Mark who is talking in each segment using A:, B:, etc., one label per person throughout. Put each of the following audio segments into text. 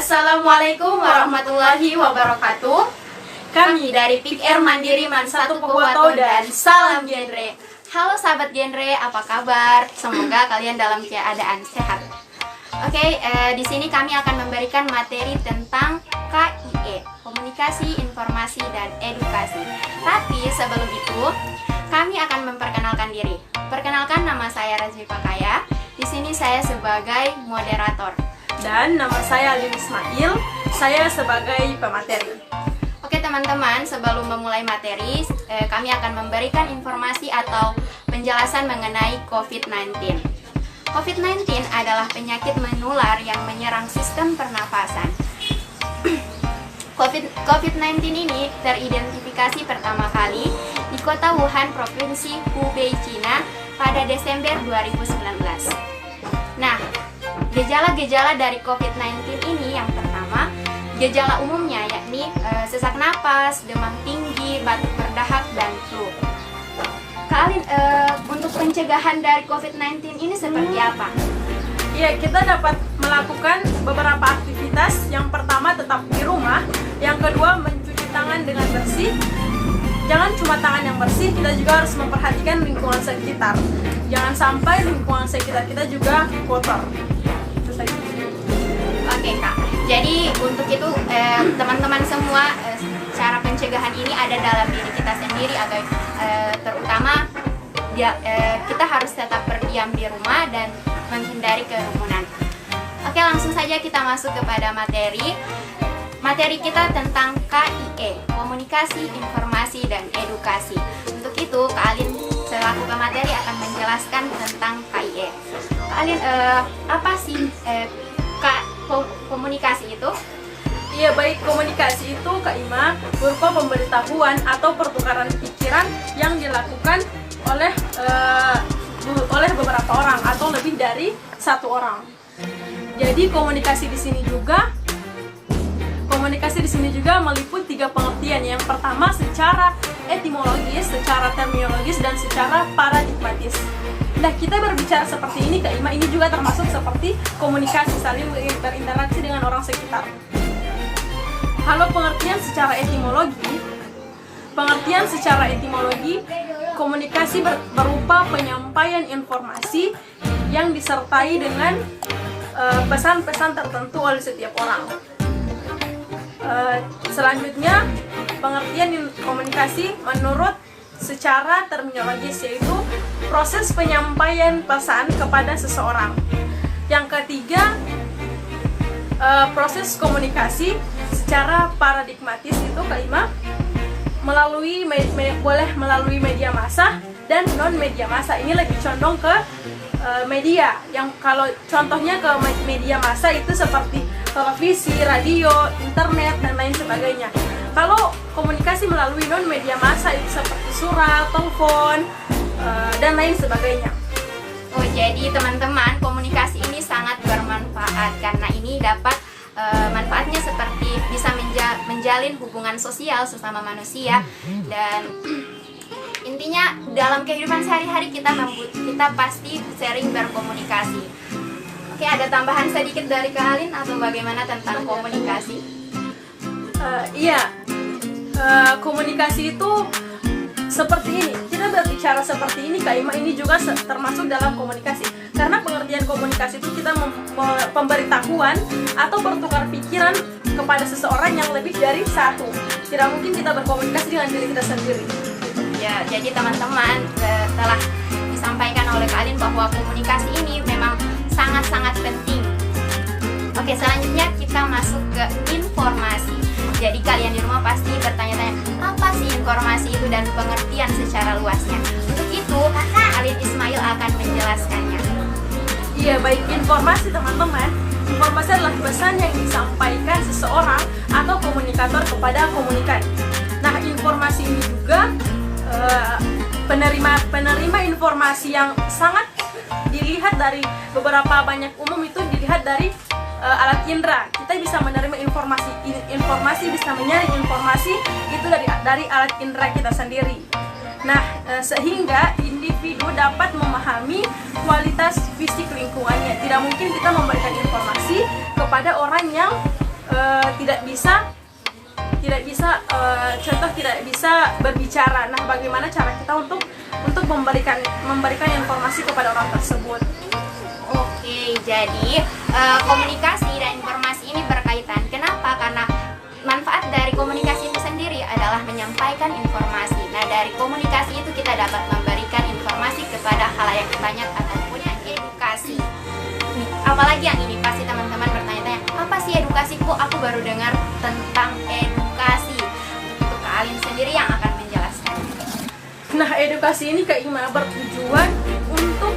A: Assalamualaikum warahmatullahi wabarakatuh. Kami dari PIKR Mandiri Man 1 Pohuwato dan salam genre. Halo sahabat genre, apa kabar? Semoga kalian dalam keadaan sehat. Oke, di sini kami akan memberikan materi tentang KIE, Komunikasi, Informasi, dan Edukasi. Tapi sebelum itu, kami akan memperkenalkan diri. Perkenalkan, nama saya Razmi Pakaya. Di sini saya sebagai moderator.
B: Dan nama saya Alin Ismail, saya sebagai pemateri.
A: Oke teman-teman, sebelum memulai materi, kami akan memberikan informasi atau penjelasan mengenai COVID-19. COVID-19 adalah penyakit menular yang menyerang sistem pernafasan. COVID-19 ini teridentifikasi pertama kali di kota Wuhan, Provinsi Hubei, Cina pada Desember 2019. Nah, gejala-gejala dari COVID-19 ini yang pertama, gejala umumnya yakni sesak napas, demam tinggi, batuk berdahak, dan flu. Kalian untuk pencegahan dari COVID-19 ini seperti apa?
B: Ya, kita dapat melakukan beberapa aktivitas. Yang pertama tetap di rumah, yang kedua mencuci tangan dengan bersih. Jangan cuma tangan yang bersih, kita juga harus memperhatikan lingkungan sekitar. Jangan sampai lingkungan sekitar kita juga kotor. Itu saja.
A: Oke Kak, jadi untuk itu teman-teman semua, cara pencegahan ini ada dalam diri kita sendiri, agar terutama kita harus tetap berdiam di rumah dan menghindari kerumunan. Oke, langsung saja kita masuk kepada materi. Materi kita tentang KIE, Komunikasi, Informasi, dan Edukasi. Untuk itu, Kak Alin selaku pemateri akan menjelaskan tentang KIE. Kak Alin, apa sih komunikasi itu?
B: Iya, baik, komunikasi itu Kak Ima berupa pemberitahuan atau pertukaran pikiran yang dilakukan oleh beberapa orang atau lebih dari satu orang. Jadi komunikasi di sini juga meliput 3 pengertian. Yang pertama secara etimologis, secara terminologis, dan secara paradigmatis. Nah, kita berbicara seperti ini Kak Ima, ini juga termasuk seperti komunikasi, saling berinteraksi dengan orang sekitar. Kalau pengertian secara etimologi, komunikasi berupa penyampaian informasi yang disertai dengan pesan-pesan tertentu oleh setiap orang. Selanjutnya, pengertian komunikasi menurut secara terminologis, yaitu proses penyampaian pesan kepada seseorang. Yang ketiga, proses komunikasi secara paradigmatis itu Kak Ima boleh melalui media massa dan non media massa. Ini lebih condong ke media, yang kalau contohnya ke media massa itu seperti televisi, radio, internet, dan lain sebagainya. Kalau komunikasi melalui non media massa itu seperti surat, telepon, dan lain sebagainya.
A: Oh, jadi teman-teman, komunikasi ini sangat bermanfaat karena ini dapat manfaatnya seperti bisa menjalin hubungan sosial sesama manusia, dan intinya dalam kehidupan sehari-hari kita pasti sering berkomunikasi. Oke, ada tambahan sedikit dari Kak Alin atau bagaimana tentang komunikasi?
B: Komunikasi itu seperti ini. Kita berbicara seperti ini Kak Ima, ini juga termasuk dalam komunikasi. Karena pengertian komunikasi itu kita pemberitahuan atau bertukar pikiran kepada seseorang yang lebih dari satu. Tidak mungkin kita berkomunikasi dengan diri kita sendiri.
A: Ya, jadi teman-teman, telah disampaikan oleh Kak Alin bahwa komunikasi ini memang sangat-sangat penting. Oke, selanjutnya kita masuk ke informasi. Jadi kalian di rumah pasti bertanya-tanya, apa sih informasi itu dan pengertian secara luasnya. Untuk itu, Alin Ismail akan menjelaskannya.
B: Iya, baik, informasi teman-teman. Informasi adalah pesan yang disampaikan seseorang atau komunikator kepada komunikan. Nah, informasi ini juga penerima informasi yang sangat dilihat dari beberapa banyak umum itu dilihat dari alat indera. Kita bisa menerima informasi bisa menyaring informasi itu dari alat indera kita sendiri. Nah, sehingga individu dapat memahami kualitas fisik lingkungannya. Tidak mungkin kita memberikan informasi kepada orang yang contoh tidak bisa berbicara. Nah, bagaimana cara kita untuk memberikan informasi kepada orang tersebut?
A: Oke, jadi komunikasi dan informasi ini berkaitan. Kenapa? Karena manfaat dari komunikasi itu sendiri adalah menyampaikan informasi. Nah, dari komunikasi itu kita dapat memberikan informasi kepada halayak banyak ataupun yang edukasi. Apalagi yang ini pasti teman-teman bertanya-tanya, apa sih edukasi? Kok aku baru dengar tentang edukasi? Untuk Kak Alin sendiri yang akan menjelaskan.
B: Nah, edukasi ini bertujuan untuk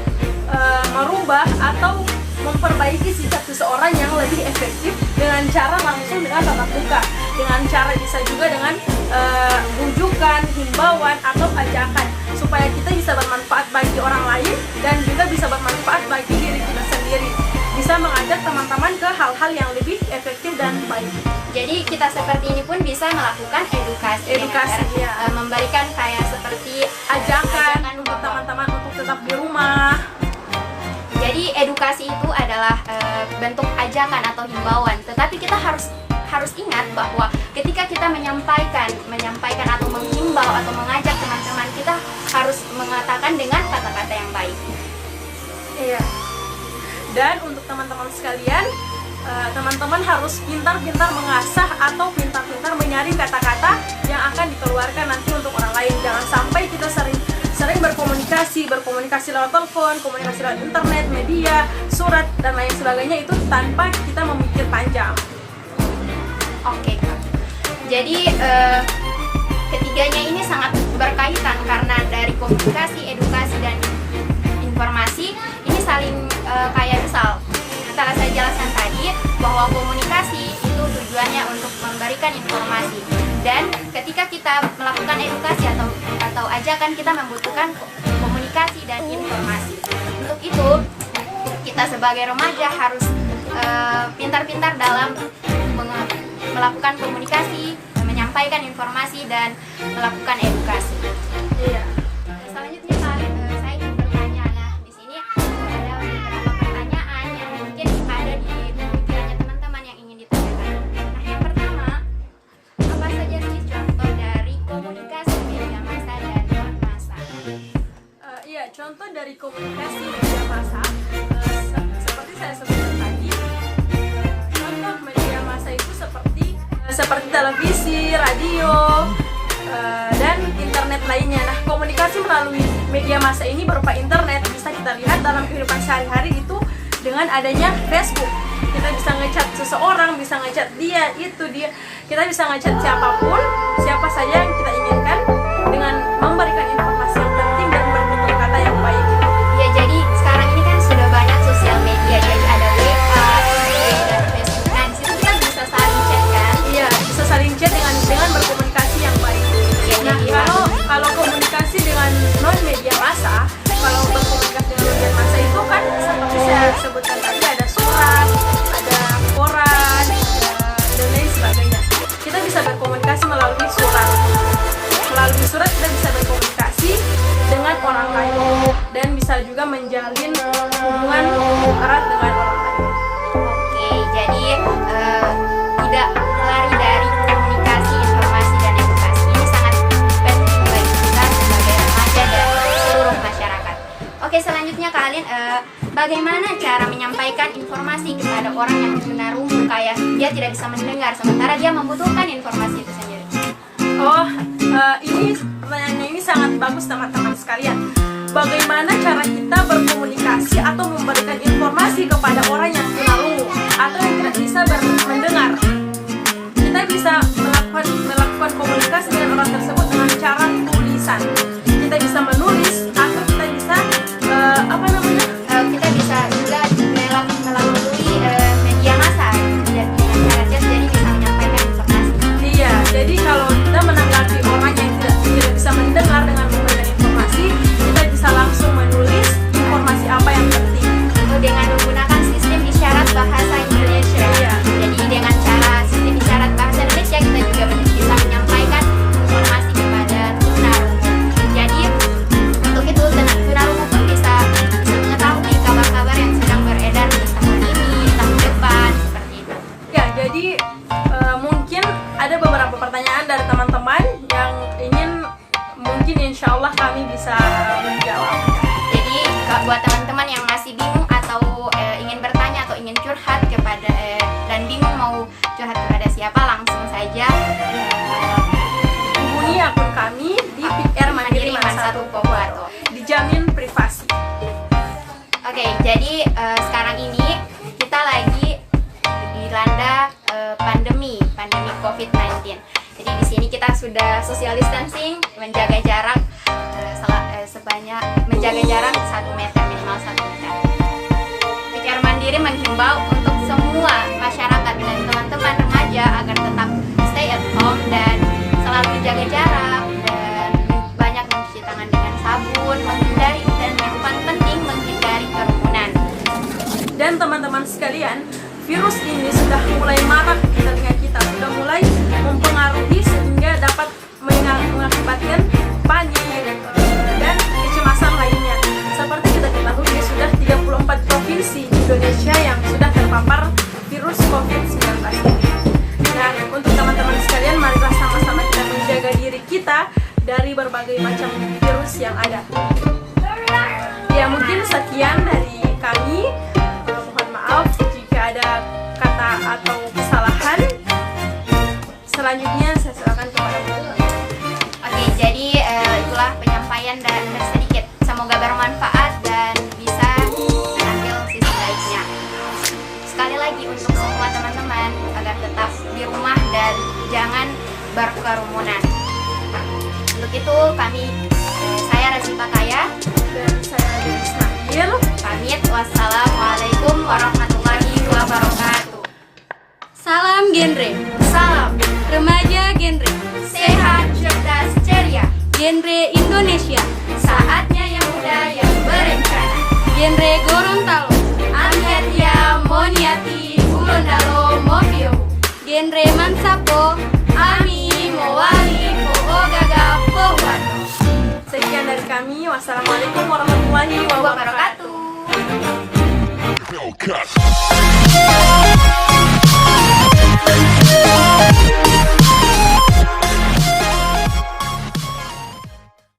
B: merubah atau memperbaiki sikap seseorang yang lebih efektif dengan cara langsung dengan tatap muka, dengan cara bisa juga dengan bujukan, himbauan atau ajakan, supaya kita bisa bermanfaat bagi orang lain dan juga bisa bermanfaat bagi diri kita sendiri, bisa mengajak teman-teman ke hal-hal yang lebih efektif dan baik.
A: Jadi kita seperti ini pun bisa melakukan edukasi dengan cara,
B: ya.
A: Memberikan kayak seperti
B: ajakan untuk teman-teman untuk tetap di rumah.
A: Jadi edukasi itu adalah bentuk ajakan atau himbauan. Tetapi kita harus ingat bahwa ketika kita menyampaikan atau menghimbau atau mengajak teman-teman, kita harus mengatakan dengan kata-kata yang baik.
B: Iya. Dan untuk teman-teman sekalian, teman-teman harus pintar-pintar mengasah atau pintar-pintar menyaring kata-kata yang akan dikeluarkan nanti untuk orang lain. Jangan sampai kita sering berkomunikasi lewat telepon, komunikasi lewat internet, media, surat, dan lain sebagainya itu tanpa kita memikir panjang.
A: Oke, Kak. Jadi ketiganya ini sangat berkaitan karena dari komunikasi, edukasi, dan informasi ini saling kayak misal telah saya jelaskan tadi bahwa komunikasi itu tujuannya untuk memberikan informasi, dan ketika kita melakukan edukasi atau ajakan, kita membutuhkan komunikasi dan informasi. Untuk itu kita sebagai remaja harus pintar-pintar dalam melakukan komunikasi, menyampaikan informasi, dan melakukan edukasi.
B: Iya.
A: Selanjutnya saya ingin bertanya. Nah, di sini ada beberapa pertanyaan yang mungkin ada di pikirannya teman-teman yang ingin ditanyakan. Nah, yang pertama, apa saja sih contoh dari komunikasi media massa dan non massa?
B: Iya, contoh dari komunikasi media massa seperti saya sebutkan tadi, contoh media massa itu seperti televisi, radio, dan internet lainnya. Nah, komunikasi melalui media massa ini berupa internet bisa kita lihat dalam kehidupan sehari-hari itu dengan adanya Facebook. Kita bisa ngechat seseorang, bisa ngechat dia, kita bisa ngechat siapapun, siapa saja yang kita inginkan dengan memberikan informasi yang penting dan bertutur kata yang baik.
A: Ya, jadi sekarang ini kan sudah banyak sosial media, jadi ada WA, dan Facebook. Nah, di situ kita bisa saling chat kan?
B: Iya, bisa saling chat dengan berkomunikasi yang baik.
A: Ya,
B: Nah,
A: jadi
B: kalau komunikasi dengan non media massa, kalau berkomunikasi dengan media massa itu kan seperti saya sebutkan tadi, ada surat, ada koran, dan lain sebagainya. Kita bisa berkomunikasi melalui surat. Melalui surat kita bisa berkomunikasi dengan orang lain dan bisa juga menjalin hubungan erat dengan orang lain.
A: Oke, jadi tidak lari dari komunikasi, informasi, dan edukasi. Ini sangat penting bagi kita sebagai remaja dan seluruh masyarakat. Oke, selanjutnya Kak Alin, bagaimana cara menyampaikan informasi kepada orang yang tunarungu, kayak dia tidak bisa mendengar sementara dia membutuhkan informasi itu sendiri?
B: Ini pertanyaannya ini sangat bagus teman-teman sekalian. Bagaimana cara kita berkomunikasi atau memberikan informasi kepada orang yang tunarungu atau yang tidak bisa mendengar? Kita bisa melakukan komunikasi dengan orang tersebut dengan cara tulisan. Kita bisa menulis atau kita bisa
A: Kita bisa juga melalui media massa, dengan cara chat, jadi bisa menyampaikan informasi.
B: Iya, jadi kalau kita menanggapi orang yang tidak bisa mendengar dengan memberikan informasi, kita bisa langsung menulis informasi apa yang kita
A: masih bingung atau ingin bertanya atau ingin curhat kepada dan bingung mau curhat kepada siapa, langsung saja
B: hubungi akun kami di PR Mandiri
A: Mandiri Pohuwato.
B: Dijamin privasi.
A: Oke, jadi sekarang ini kita lagi dilanda pandemi COVID-19. Jadi di sini kita sudah social distancing, menjaga jarak menjaga jarak 1 meter, minimal 1 meter. PR Mandiri menghimbau untuk semua masyarakat dan teman-teman remaja agar tetap stay at home dan selalu menjaga jarak dan banyak mencuci tangan dengan sabun, menghindari dan yang paling penting menghindari kerumunan.
B: Dan teman-teman sekalian, virus ini sudah mulai marak di telinga kita, sudah mulai mempengaruhi sehingga dapat mengakibatkan panik dan kecemasan lainnya. Seperti kita ketahui, sudah 34 provinsi di Indonesia yang sudah terpapar virus COVID-19 ini. Nah, untuk teman-teman sekalian, marilah sama-sama kita menjaga diri kita dari berbagai macam virus yang ada. Ya, mungkin sekian dari kami. Mohon maaf jika ada kata atau kesalahan. Selanjutnya saya silakan kepada Bu.
A: Oke, jadi itulah penyampaian dan sedikit. Semoga bermanfaat dan bisa mengambil sisi baiknya. Sekali lagi untuk semua teman-teman agar tetap di rumah dan jangan berkerumunan. Untuk itu saya Rasifa Kaya
B: Dan saya Ismail.
A: pamit. Wassalamualaikum warahmatullahi wabarakatuh.
C: Salam genre,
A: Salam
C: remaja genre,
A: sehat, cerdas, ceria.
C: genre Indonesia,
A: Saatnya yang muda yang berencana.
C: genre Gorontalo,
A: Amiatia Moniati Gurondalo Mobio.
C: genre Mansapo,
A: Ami Mowali Poogaga Pohuwato.
B: Sekian dari kami. Wassalamualaikum warahmatullahi wabarakatuh.
A: Wabarakatuh.
D: Hellcat.